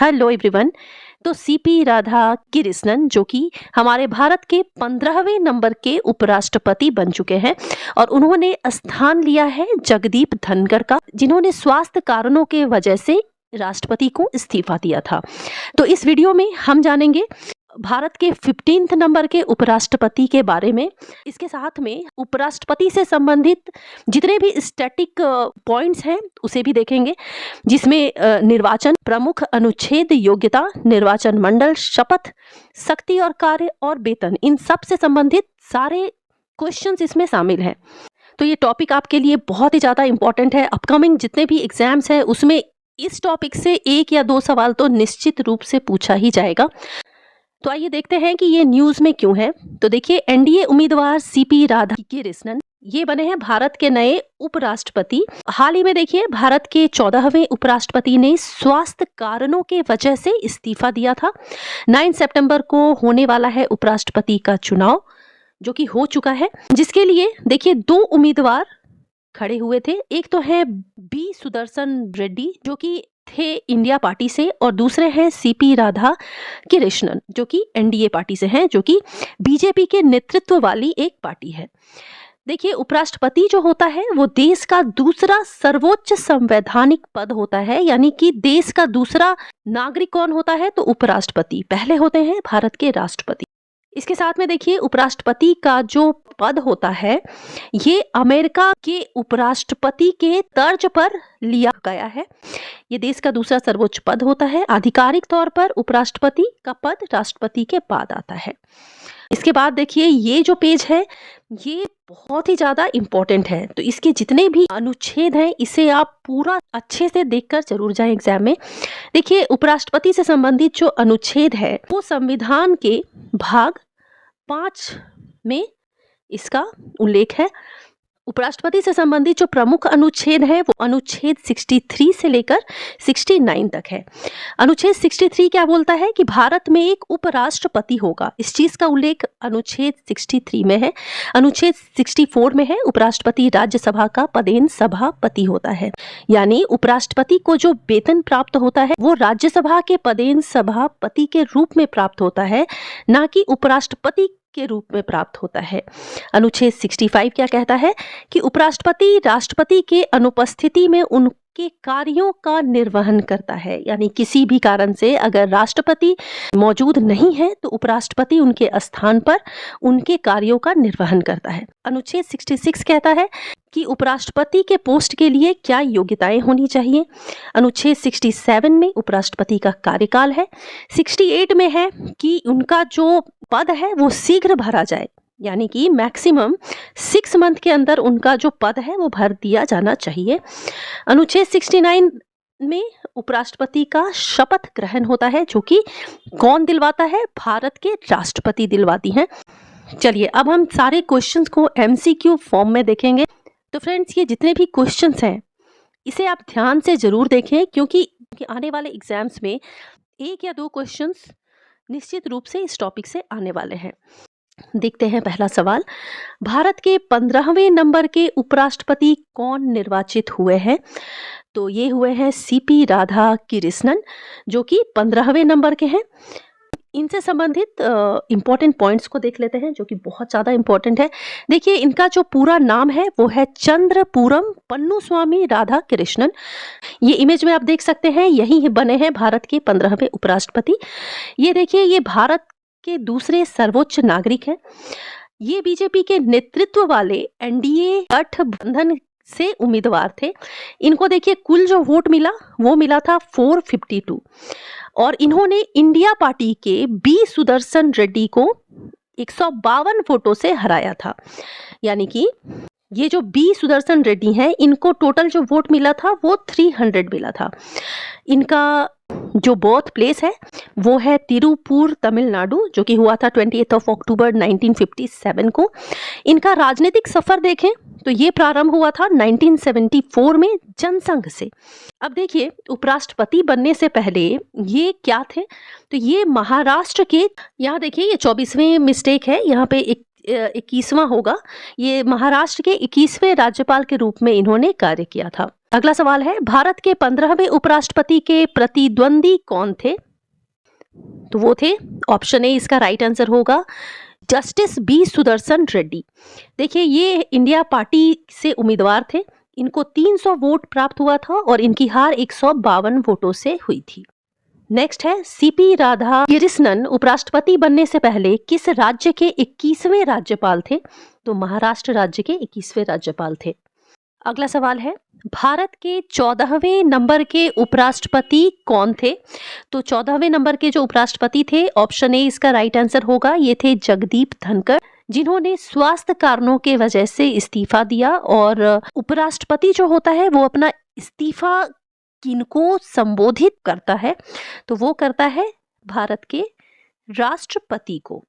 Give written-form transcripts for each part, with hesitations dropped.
Hello everyone. तो CP Radha Krishnan जो कि हमारे भारत के 15वें नंबर के उपराष्ट्रपति बन चुके हैं और उन्होंने स्थान लिया है जगदीप धनखड़ का, जिन्होंने स्वास्थ्य कारणों के वजह से राष्ट्रपति को इस्तीफा दिया था। तो इस वीडियो में हम जानेंगे भारत के 15th नंबर के उपराष्ट्रपति के बारे में। इसके साथ में उपराष्ट्रपति से संबंधित जितने भी स्टैटिक पॉइंट्स हैं उसे भी देखेंगे, जिसमें निर्वाचन, प्रमुख अनुच्छेद, योग्यता, निर्वाचन मंडल, शपथ, शक्ति और कार्य और वेतन, इन सब से संबंधित सारे क्वेश्चंस इसमें शामिल हैं। तो ये टॉपिक आपके लिए बहुत ही ज़्यादा इम्पोर्टेंट है। अपकमिंग जितने भी एग्जाम्स हैं उसमें इस टॉपिक से 1 या 2 सवाल तो निश्चित रूप से पूछा ही जाएगा। तो आइए देखते हैं कि ये न्यूज़ में क्यों है। तो देखिए, एनडीए उम्मीदवार सीपी राधा कृष्णन ये बने हैं भारत के नए उपराष्ट्रपति। हाल ही में देखिए, भारत के 14वें उपराष्ट्रपति ने स्वास्थ्य कारणों के वजह से इस्तीफा दिया था। 9 सितंबर को होने वाला है उपराष्ट्रपति का चुनाव, जो कि हो चुका है, जिसके लिए देखिए 2 उम्मीदवार खड़े हुए थे। एक तो है बी सुदर्शन रेड्डी जो कि थे इंडिया पार्टी से, और दूसरे हैं सीपी राधा कृष्णन जो कि एनडीए पार्टी से हैं, जो कि बीजेपी के नेतृत्व वाली एक पार्टी है। देखिए, उपराष्ट्रपति जो होता है वो देश का दूसरा सर्वोच्च संवैधानिक पद होता है, यानी कि देश का दूसरा नागरिक कौन होता है, तो उपराष्ट्रपति। पहले होते हैं भारत के राष्ट्रपति। इसके साथ में देखिए, उपराष्ट्रपति का जो पद होता है ये अमेरिका के उपराष्ट्रपति के तर्ज पर लिया गया है। ये देश का दूसरा सर्वोच्च पद होता है। आधिकारिक तौर पर उपराष्ट्रपति का पद राष्ट्रपति के बाद आता है। इसके बाद देखिए, ये जो पेज है ये बहुत ही ज़्यादा इम्पोर्टेंट है। तो इसके जितने भी अनुच्छेद हैं इसे आप पूरा अच्छे से देखकर जरूर जाएं एग्जाम में। देखिए, उपराष्ट्रपति से संबंधित जो अनुच्छेद है वो संविधान के भाग 5 में इसका उल्लेख है। उपराष्ट्रपति से संबंधित जो प्रमुख अनुच्छेद है वो अनुच्छेद 63 से लेकर 69 तक है। अनुच्छेद 63 क्या बोलता है कि भारत में एक उपराष्ट्रपति होगा। इस चीज का उल्लेख अनुच्छेद 63 में है। अनुच्छेद 64 में है उपराष्ट्रपति राज्यसभा का पदेन सभापति होता है, यानी उपराष्ट्रपति को जो वेतन प्राप्त होता है वो राज्यसभा के पदेन सभापति के रूप में प्राप्त होता है, ना कि उपराष्ट्रपति के रूप में प्राप्त होता है। अनुच्छेद 65 क्या कहता है कि उपराष्ट्रपति राष्ट्रपति के अनुपस्थिति में उनके कार्यों का निर्वहन करता है, यानी किसी भी कारण से अगर राष्ट्रपति मौजूद नहीं है तो उपराष्ट्रपति उनके स्थान पर उनके कार्यों का निर्वहन करता है। अनुच्छेद 66 कहता है कि उपराष्ट्रपति के पोस्ट के लिए क्या योग्यताएं होनी चाहिए। अनुच्छेद 67 में उपराष्ट्रपति का कार्यकाल है। 68 में है कि उनका जो पद है वो शीघ्र भरा जाए, यानी कि मैक्सिमम 6 मंथ के अंदर उनका जो पद है वो भर दिया जाना चाहिए। अनुच्छेद 69 में उपराष्ट्रपति का शपथ ग्रहण होता है, जो कि कौन दिलवाता है, भारत के राष्ट्रपति दिलवाती हैं। चलिए अब हम सारे क्वेश्चंस को एमसीक्यू फॉर्म में देखेंगे। तो फ्रेंड्स, ये जितने भी क्वेश्चंस हैं इसे आप ध्यान से जरूर देखें, क्योंकि आने वाले एग्जाम्स में 1 या 2 क्वेश्चंस निश्चित रूप से इस टॉपिक से आने वाले हैं। देखते हैं पहला सवाल, भारत के 15वें नंबर के उपराष्ट्रपति कौन निर्वाचित हुए हैं। तो ये हुए हैं सीपी राधा कृष्णन जो कि 15वें नंबर के हैं। इनसे संबंधित इंपॉर्टेंट पॉइंट्स को देख लेते हैं, जो कि बहुत ज़्यादा इंपॉर्टेंट है। देखिए, इनका जो पूरा नाम है वो है चंद्रपुरम पन्नुस्वामी राधा कृष्णन। ये इमेज में आप देख सकते हैं, यही बने हैं भारत के 15वें उपराष्ट्रपति। ये देखिए, ये भारत के दूसरे सर्वोच्च नागरिक हैं। ये बीजेपी के नेतृत्व वाले एनडीए गठबंधन से उम्मीदवार थे। इनको देखिए, कुल जो वोट मिला वो मिला था 452, और इन्होंने इंडिया पार्टी के बी सुदर्शन रेड्डी को 152 वोटों से हराया था। यानी कि ये जो बी सुदर्शन रेड्डी हैं इनको टोटल जो वोट मिला था वो 300 मिला था। इनका जो बर्थ प्लेस है वो है तिरुपुर, तमिलनाडु, जो कि हुआ था 28 अक्टूबर 1957 को। इनका राजनीतिक सफर देखें तो ये प्रारंभ हुआ था 1974 में जनसंघ से। अब देखिए, उपराष्ट्रपति बनने से पहले ये क्या थे, तो ये महाराष्ट्र के, यहाँ देखिए ये 24वें मिस्टेक है, यहाँ पे एक 21वां होगा। ये महाराष्ट्र के 21वें राज्यपाल के रूप में इन्होंने कार्य किया था। अगला सवाल है, भारत के 15वें उपराष्ट्रपति के प्रतिद्वंदी कौन थे? तो वो थे, ऑप्शन ए इसका राइट आंसर होगा, जस्टिस बी सुदर्शन रेड्डी। देखिए, ये इंडिया पार्टी से उम्मीदवार थे। इनको 300 वोट प्राप्त हुआ था और इनकी हार 152 वोटों से हुई थी। नेक्स्ट है, सीपी राधाकृष्णन उपराष्ट्रपति बनने से पहले किस राज्य के 21वें राज्यपाल थे? तो महाराष्ट्र राज्य के 21वें राज्यपाल थे। अगला सवाल है, भारत के 14वें नंबर के उपराष्ट्रपति कौन थे? तो 14वें नंबर के जो उपराष्ट्रपति थे, ऑप्शन ए इसका राइट आंसर होगा, ये थे जगदीप धनखड़, जिन्होंने स्वास्थ्य कारणों के वजह से इस्तीफा दिया। और उपराष्ट्रपति जो होता है वो अपना इस्तीफा किनको संबोधित करता है? तो वो करता है भारत के राष्ट्रपति को।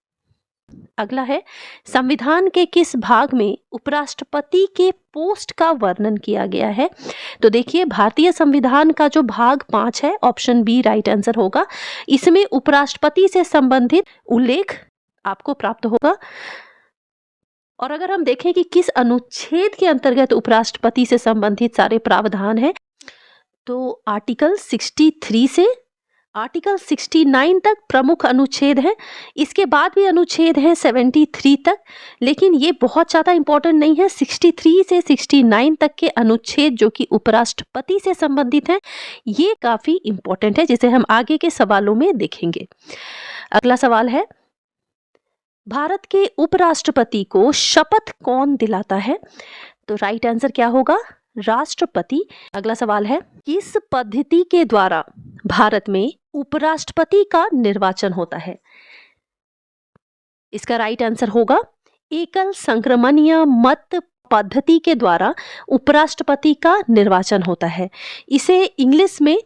अगला है, संविधान के किस भाग में उपराष्ट्रपति के पोस्ट का वर्णन किया गया है? तो देखिए, भारतीय संविधान का जो भाग 5 है, ऑप्शन बी राइट आंसर होगा। इसमें उपराष्ट्रपति से संबंधित उल्लेख आपको प्राप्त होगा। और अगर हम देखें कि किस अनुच्छेद के अंतर्गत उपराष्ट्रपति से संबंधित सारे प्रावधान हैं, तो आर्टिकल 63 से आर्टिकल 69 तक प्रमुख अनुच्छेद है। इसके बाद भी अनुच्छेद है 73 तक, लेकिन ये बहुत ज़्यादा इंपॉर्टेंट नहीं है। 63 से 69 तक के अनुच्छेद जो कि उपराष्ट्रपति से संबंधित हैं, ये काफ़ी इंपॉर्टेंट है, जिसे हम आगे के सवालों में देखेंगे। अगला सवाल है, भारत के उपराष्ट्रपति को शपथ कौन दिलाता है? तो राइट आंसर क्या होगा? राष्ट्रपति। अगला सवाल है, किस पद्धति के द्वारा भारत में उपराष्ट्रपति का निर्वाचन होता है? इसका राइट आंसर होगा, एकल संक्रमणीय मत पद्धति के द्वारा उपराष्ट्रपति का निर्वाचन होता है। इसे इंग्लिश में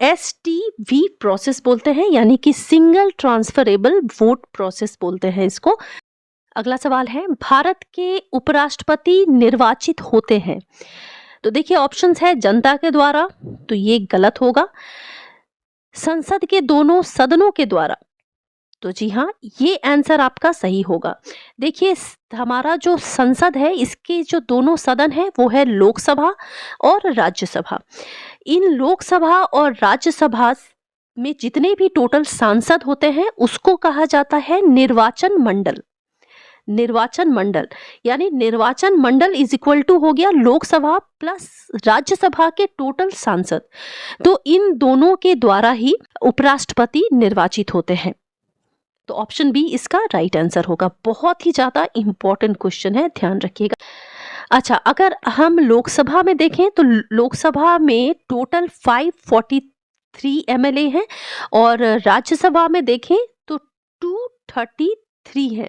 STV प्रोसेस बोलते हैं, यानी कि सिंगल ट्रांसफरेबल वोट प्रोसेस बोलते हैं इसको। अगला सवाल है, भारत के उपराष्ट्रपति निर्वाचित होते हैं? तो देखिए, ऑप्शंस है जनता के द्वारा, तो ये गलत होगा। संसद के दोनों सदनों के द्वारा, तो जी हाँ, ये आंसर आपका सही होगा। देखिए, हमारा जो संसद है, इसके जो दोनों सदन है वो है लोकसभा और राज्यसभा। इन लोकसभा और राज्यसभा में जितने भी टोटल सांसद होते हैं उसको कहा जाता है निर्वाचन मंडल। निर्वाचन मंडल यानी निर्वाचन मंडल इज इक्वल टू हो गया लोकसभा प्लस राज्यसभा के टोटल सांसद। तो इन दोनों के द्वारा ही उपराष्ट्रपति निर्वाचित होते हैं। तो ऑप्शन बी इसका राइट आंसर होगा। बहुत ही ज्यादा इंपॉर्टेंट क्वेश्चन है, ध्यान रखिएगा। अच्छा, अगर हम लोकसभा में देखें तो लोकसभा में टोटल 543 MLA हैं और राज्यसभा में देखें तो 233 है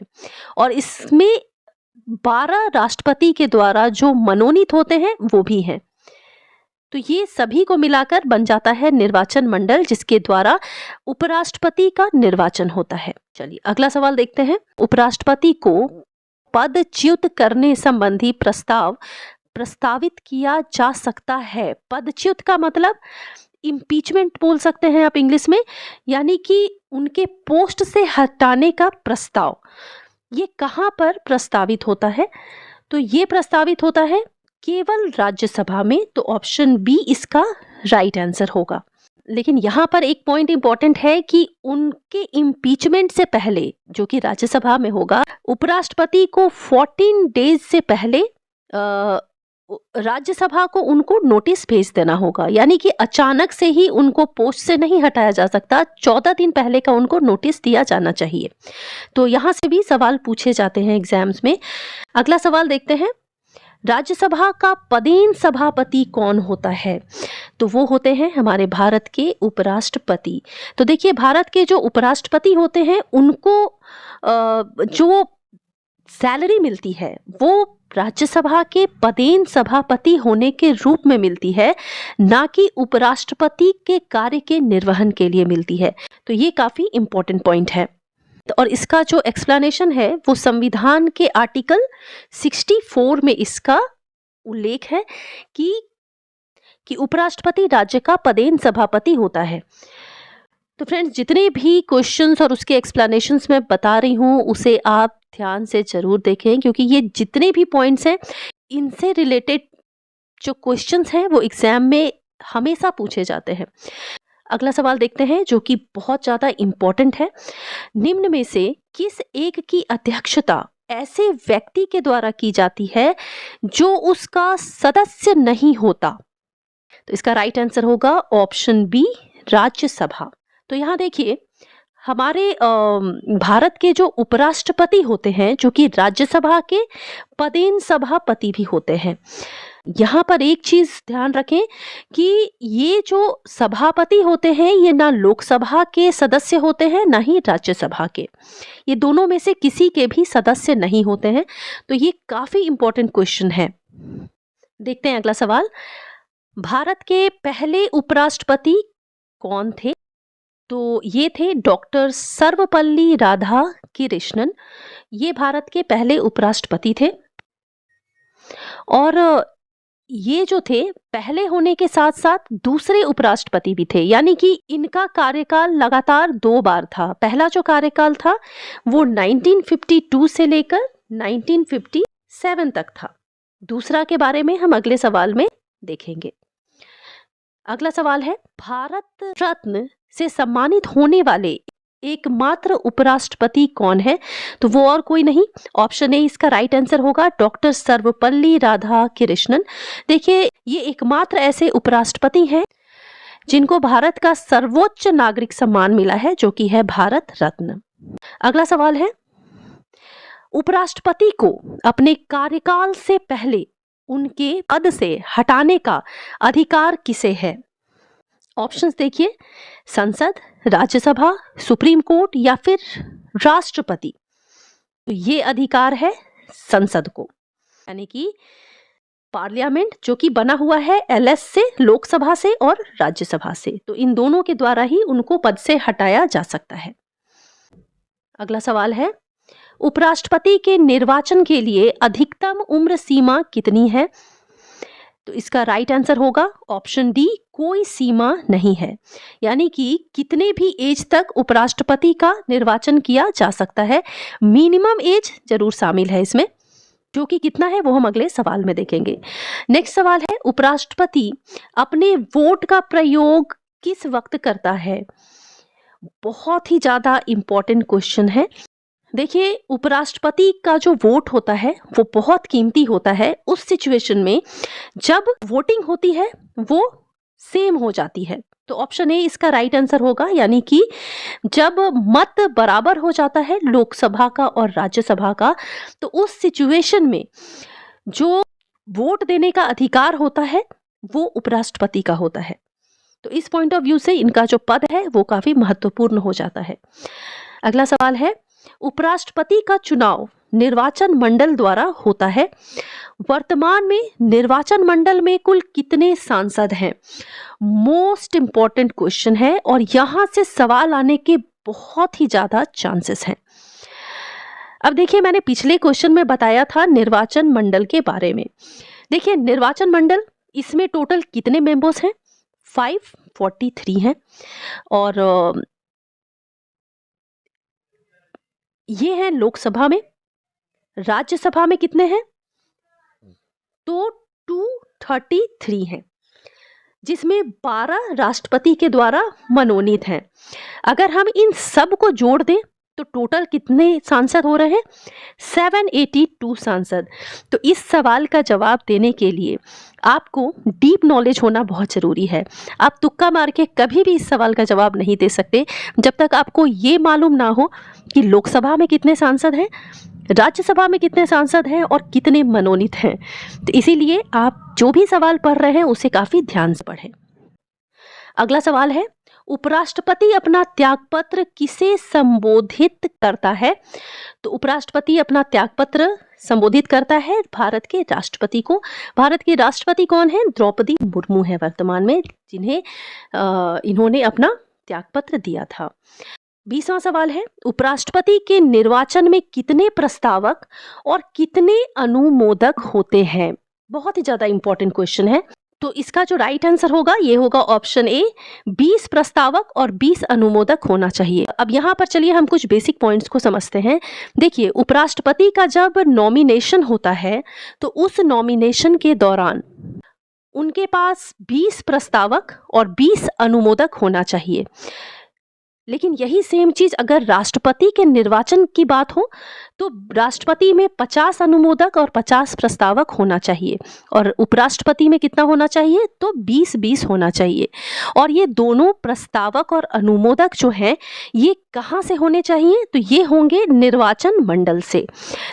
और इसमें 12 राष्ट्रपति के द्वारा जो मनोनीत होते हैं वो भी हैं। तो ये सभी को मिलाकर बन जाता है निर्वाचन मंडल, जिसके द्वारा उपराष्ट्रपति का निर्वाचन होता है। चलिए अगला सवाल देखते हैं। उपराष्ट्रपति को पदच्युत करने संबंधी प्रस्ताव प्रस्तावित किया जा सकता है। पदच्युत का मतलब इम्पीचमेंट बोल सकते हैं आप इंग्लिश में, यानी कि उनके पोस्ट से हटाने का प्रस्ताव। ये कहाँ पर प्रस्तावित होता है? तो ये प्रस्तावित होता है केवल राज्यसभा में। तो ऑप्शन बी इसका राइट आंसर होगा। लेकिन यहाँ पर एक पॉइंट इंपॉर्टेंट है कि उनके इम्पीचमेंट से पहले, जो कि राज्यसभा में होगा, उपराष्ट्रपति को 14 डेज से पहले राज्यसभा को उनको नोटिस भेज देना होगा। यानी कि अचानक से ही उनको पोस्ट से नहीं हटाया जा सकता, 14 दिन पहले का उनको नोटिस दिया जाना चाहिए। तो यहाँ से भी सवाल पूछे जाते हैं एग्जाम्स में। अगला सवाल देखते हैं। राज्यसभा का पदेन सभापति कौन होता है? तो वो होते हैं हमारे भारत के उपराष्ट्रपति। तो देखिए, भारत के जो उपराष्ट्रपति होते हैं उनको जो सैलरी मिलती है वो राज्यसभा के पदेन सभापति होने के रूप में मिलती है, ना कि उपराष्ट्रपति के कार्य के निर्वहन के लिए मिलती है। तो ये काफी इंपॉर्टेंट पॉइंट है। और इसका जो एक्सप्लेनेशन है वो संविधान के आर्टिकल 64 में इसका उल्लेख है कि उपराष्ट्रपति राज्य का पदेन सभापति होता है। तो फ्रेंड्स, जितने भी क्वेश्चंस और उसके एक्सप्लेनेशंस मैं बता रही हूँ उसे आप ध्यान से जरूर देखें, क्योंकि ये जितने भी पॉइंट्स हैं इनसे रिलेटेड जो क्वेश्चंस हैं वो एग्जाम में हमेशा पूछे जाते हैं। अगला सवाल देखते हैं जो कि बहुत ज़्यादा इम्पोर्टेंट है। निम्न में से किस एक की अध्यक्षता ऐसे व्यक्ति के द्वारा की जाती है जो उसका सदस्य नहीं होता? तो इसका राइट आंसर होगा ऑप्शन बी, राज्यसभा। तो यहाँ देखिए, हमारे भारत के जो उपराष्ट्रपति होते हैं, जो कि राज्यसभा के पदेन सभापति भी होते हैं। यहाँ पर एक चीज ध्यान रखें कि ये जो सभापति होते हैं ये ना लोकसभा के सदस्य होते हैं ना ही राज्यसभा के, ये दोनों में से किसी के भी सदस्य नहीं होते हैं। तो ये काफी इंपॉर्टेंट क्वेश्चन है। देखते हैं अगला सवाल। भारत के पहले उपराष्ट्रपति कौन थे? तो ये थे डॉक्टर सर्वपल्ली राधाकृष्णन। ये भारत के पहले उपराष्ट्रपति थे और ये जो थे पहले होने के साथ साथ दूसरे उपराष्ट्रपति भी थे, यानी कि इनका कार्यकाल लगातार 2 बार था। पहला जो कार्यकाल था वो 1952 से लेकर 1957 तक था। दूसरा के बारे में हम अगले सवाल में देखेंगे। अगला सवाल है, भारत रत्न से सम्मानित होने वाले एकमात्र उपराष्ट्रपति कौन है? तो वो और कोई नहीं, ऑप्शन ए इसका राइट आंसर होगा डॉक्टर सर्वपल्ली राधाकृष्णन। देखिए, ये एकमात्र ऐसे उपराष्ट्रपति हैं जिनको भारत का सर्वोच्च नागरिक सम्मान मिला है, जो कि है भारत रत्न। अगला सवाल है, उपराष्ट्रपति को अपने कार्यकाल से पहले उनके पद से हटाने का अधिकार किसे है? ऑप्शंस देखिए, संसद, राज्यसभा, सुप्रीम कोर्ट या फिर राष्ट्रपति। तो ये अधिकार है संसद को, यानी कि पार्लियामेंट जो कि बना हुआ है एलएस से, लोकसभा से और राज्यसभा से। तो इन दोनों के द्वारा ही उनको पद से हटाया जा सकता है। अगला सवाल है, उपराष्ट्रपति के निर्वाचन के लिए अधिकतम उम्र सीमा कितनी है? तो इसका राइट आंसर होगा ऑप्शन डी, कोई सीमा नहीं है, यानी कि कितने भी एज तक उपराष्ट्रपति का निर्वाचन किया जा सकता है। मिनिमम एज जरूर शामिल है इसमें, जो कि कितना है वो हम अगले सवाल में देखेंगे। नेक्स्ट सवाल है, उपराष्ट्रपति अपने वोट का प्रयोग किस वक्त करता है? बहुत ही ज्यादा इंपॉर्टेंट क्वेश्चन है। देखिए, उपराष्ट्रपति का जो वोट होता है वो बहुत कीमती होता है उस सिचुएशन में जब वोटिंग होती है वो सेम हो जाती है। तो ऑप्शन ए इसका राइट आंसर होगा, यानी कि जब मत बराबर हो जाता है लोकसभा का और राज्यसभा का, तो उस सिचुएशन में जो वोट देने का अधिकार होता है वो उपराष्ट्रपति का होता है। तो इस पॉइंट ऑफ व्यू से इनका जो पद है वो काफी महत्वपूर्ण हो जाता है। अगला सवाल है, उपराष्ट्रपति का चुनाव निर्वाचन मंडल द्वारा होता है। वर्तमान में निर्वाचन मंडल में कुल कितने सांसद हैं? मोस्ट इंपॉर्टेंट क्वेश्चन है और यहां से सवाल आने के बहुत ही ज्यादा चांसेस हैं। अब देखिए, मैंने पिछले क्वेश्चन में बताया था निर्वाचन मंडल के बारे में। देखिए, निर्वाचन मंडल, इसमें टोटल कितने मेंबर्स हैं? 543 हैं। और ये हैं लोकसभा में। राज्यसभा में कितने हैं? तो 233 हैं, जिसमें 12 राष्ट्रपति के द्वारा मनोनीत हैं। अगर हम इन सब को जोड़ दें तो टोटल कितने सांसद हो रहे हैं? 782 सांसद। तो इस सवाल का जवाब देने के लिए आपको डीप नॉलेज होना बहुत ज़रूरी है। आप तुक्का मार के कभी भी इस सवाल का जवाब नहीं दे सकते जब तक आपको ये मालूम ना हो कि लोकसभा में कितने सांसद हैं, राज्यसभा में कितने सांसद हैं और कितने मनोनीत हैं। तो इसीलिए आप जो भी सवाल पढ़ रहे हैं उसे काफ़ी ध्यान से पढ़ें। अगला सवाल है, उपराष्ट्रपति अपना त्यागपत्र किसे संबोधित करता है? तो उपराष्ट्रपति अपना त्यागपत्र संबोधित करता है भारत के राष्ट्रपति को। भारत के राष्ट्रपति कौन है? द्रौपदी मुर्मू है वर्तमान में, जिन्हें इन्होंने अपना त्यागपत्र दिया था। 20वां सवाल है, उपराष्ट्रपति के निर्वाचन में कितने प्रस्तावक और कितने अनुमोदक होते हैं? बहुत ही ज्यादा इंपॉर्टेंट क्वेश्चन है। तो इसका जो राइट आंसर होगा ये होगा ऑप्शन ए, 20 प्रस्तावक और 20 अनुमोदक होना चाहिए। अब यहाँ पर चलिए हम कुछ बेसिक पॉइंट्स को समझते हैं। देखिए, उपराष्ट्रपति का जब नॉमिनेशन होता है तो उस नॉमिनेशन के दौरान उनके पास 20 प्रस्तावक और 20 अनुमोदक होना चाहिए। लेकिन यही सेम चीज अगर राष्ट्रपति के निर्वाचन की बात हो तो राष्ट्रपति में 50 अनुमोदक और 50 प्रस्तावक होना चाहिए, और उपराष्ट्रपति में कितना होना चाहिए, तो 20-20 होना चाहिए। और ये दोनों प्रस्तावक और अनुमोदक जो हैं ये कहाँ से होने चाहिए, तो ये होंगे निर्वाचन मंडल से।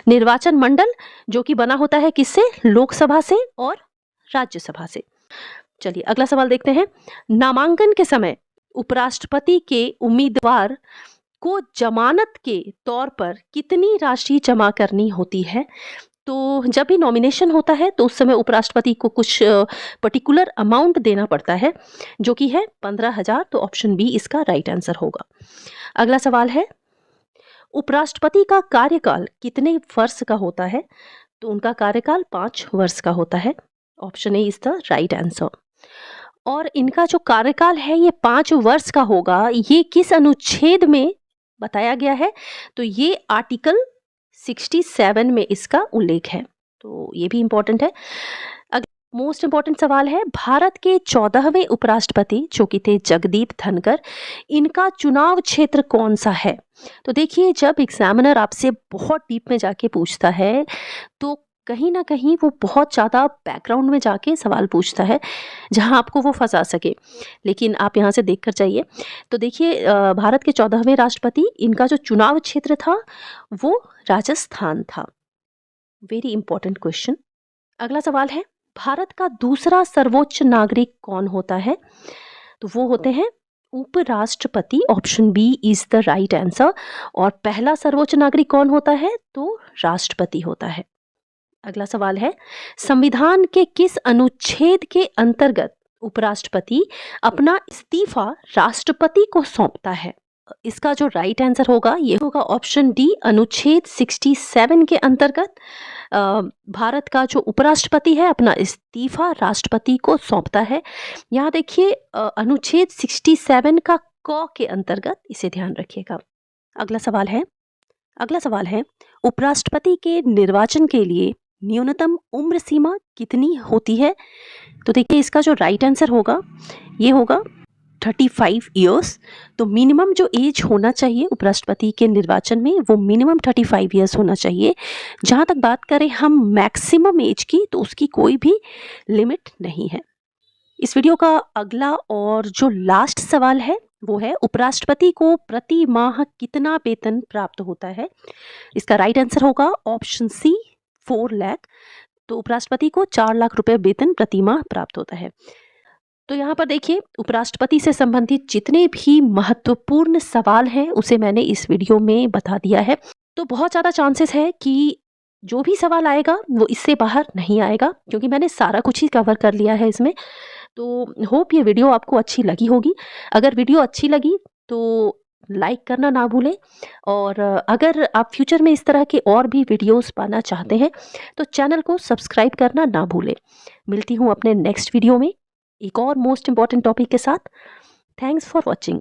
निर्वाचन मंडल जो कि बना होता है किससे, लोकसभा से और राज्यसभा से। चलिए अगला सवाल देखते हैं। नामांकन के समय उपराष्ट्रपति के उम्मीदवार को जमानत के तौर पर कितनी राशि जमा करनी होती है। तो जब भी नॉमिनेशन होता है तो उस समय उपराष्ट्रपति को कुछ पर्टिकुलर अमाउंट देना पड़ता है जो कि है 15,000। तो ऑप्शन बी इसका राइट आंसर होगा। अगला सवाल है, उपराष्ट्रपति का कार्यकाल कितने वर्ष का होता है। तो उनका कार्यकाल 5 वर्ष का होता है। Option A is the right answer. और इनका जो कार्यकाल है ये 5 वर्ष का होगा। ये किस अनुच्छेद में बताया गया है, तो ये आर्टिकल 67 में इसका उल्लेख है। तो ये भी इंपॉर्टेंट है। मोस्ट इंपॉर्टेंट सवाल है, भारत के 14वें उपराष्ट्रपति जो कि थे जगदीप धनकर, इनका चुनाव क्षेत्र कौन सा है। तो देखिए, जब एग्जामिनर आपसे बहुत डीप में जाके पूछता है तो कहीं ना कहीं वो बहुत ज़्यादा बैकग्राउंड में जाके सवाल पूछता है जहां आपको वो फंसा सके। लेकिन आप यहां से देख कर जाइए तो देखिए, भारत के 14वें राष्ट्रपति, इनका जो चुनाव क्षेत्र था वो राजस्थान था। Very important question. अगला सवाल है, भारत का दूसरा सर्वोच्च नागरिक कौन होता है। तो वो होते हैं उपराष्ट्रपति। Option B is the right answer. और पहला सर्वोच्च नागरिक कौन होता है, तो राष्ट्रपति होता है। अगला सवाल है, संविधान के किस अनुच्छेद के अंतर्गत उपराष्ट्रपति अपना इस्तीफा राष्ट्रपति को सौंपता है। इसका जो राइट आंसर होगा ये होगा ऑप्शन डी, अनुच्छेद 67 के अंतर्गत भारत का जो उपराष्ट्रपति है अपना इस्तीफा राष्ट्रपति को सौंपता है। यहाँ देखिए, अनुच्छेद 67 का क के अंतर्गत, इसे ध्यान रखिएगा। अगला सवाल है, उपराष्ट्रपति के निर्वाचन के लिए न्यूनतम उम्र सीमा कितनी होती है। तो देखिए, इसका जो राइट आंसर होगा ये होगा 35 इयर्स। तो मिनिमम जो एज होना चाहिए उपराष्ट्रपति के निर्वाचन में वो मिनिमम 35 इयर्स होना चाहिए। जहाँ तक बात करें हम मैक्सिमम एज की, तो उसकी कोई भी लिमिट नहीं है। इस वीडियो का अगला और जो लास्ट सवाल है वो है, उपराष्ट्रपति को प्रति माह कितना वेतन प्राप्त होता है। इसका राइट आंसर होगा ऑप्शन सी, 4 लाख। तो उपराष्ट्रपति को 4 लाख रुपए वेतन प्रति माह प्राप्त होता है। तो यहाँ पर देखिए, उपराष्ट्रपति से संबंधित जितने भी महत्वपूर्ण सवाल हैं उसे मैंने इस वीडियो में बता दिया है। तो बहुत ज़्यादा चांसेस है कि जो भी सवाल आएगा वो इससे बाहर नहीं आएगा, क्योंकि मैंने सारा कुछ ही कवर कर लिया है इसमें। तो होप ये वीडियो आपको अच्छी लगी होगी। अगर वीडियो अच्छी लगी तो लाइक करना ना भूलें, और अगर आप फ्यूचर में इस तरह के और भी वीडियोस पाना चाहते हैं तो चैनल को सब्सक्राइब करना ना भूलें। मिलती हूँ अपने नेक्स्ट वीडियो में एक और मोस्ट इम्पॉर्टेंट टॉपिक के साथ। Thanks for watching.